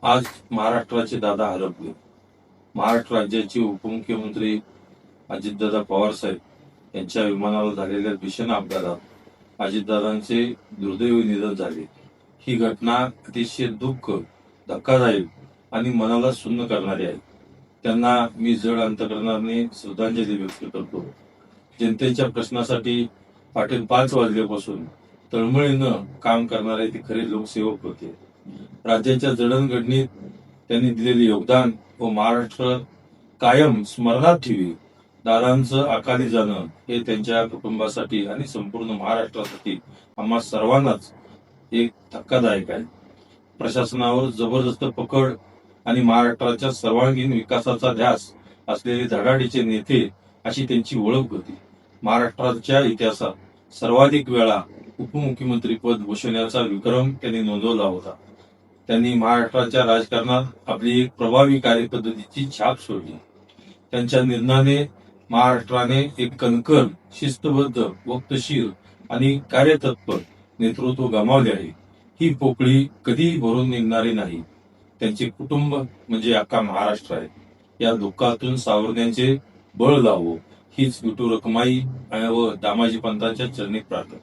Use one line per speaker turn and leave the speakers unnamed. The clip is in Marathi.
आज महाराष्ट्राचे दादा हरपले. महाराष्ट्र राज्याचे उपमुख्यमंत्री अजितदादा पवार साहेब यांच्या विमानावर झालेल्या भीषण अपघातात अजितदादांचे दुर्दैवी निधन झाले. ही घटना अतिशय दुःख, धक्कादायक आणि मनाला सुन्न करणारी आहे. त्यांना मी जड अंतकरणाने श्रद्धांजली व्यक्त करतो. जनतेच्या प्रश्नासाठी पाटील 5 वाजल्यापासून तळमळीनं काम करणारे ते खरे लोकसेवक होते. राज्याच्या जडणघडणीत त्यांनी दिलेले योगदान व महाराष्ट्र कायम स्मरणात ठेवी. दादांचं अकाली जाणं हे त्यांच्या कुटुंबासाठी आणि संपूर्ण महाराष्ट्रासाठी आम्हा सर्वांनाच एक धक्कादायक आहे. प्रशासनावर जबरदस्त पकड आणि महाराष्ट्राच्या सर्वांगीण विकासाचा ध्यास असलेले धडाडीचे नेते अशी त्यांची ओळख होती. महाराष्ट्राच्या इतिहासात सर्वाधिक वेळा उपमुख्यमंत्री पद भूषवण्याचा विक्रम त्यांनी नोंदवला होता. त्यांनी महाराष्ट्राच्या राजकारणात आपली एक प्रभावी कार्यपद्धतीची छाप सोडली. त्यांच्या निर्णयाने महाराष्ट्राने एक कणखर, शिस्तबद्ध, वक्तशीर आणि कार्यतत्पर नेतृत्व गमावले आहे. ही पोकळी कधी भरून निघणारी नाही. त्यांचे कुटुंब म्हणजे अख्खा महाराष्ट्र आहे. या दुःखातून सावरण्याचे बळ लावो हीच विठू रखुमाई व दामाजी पंतांच्या चरणी प्रार्थना.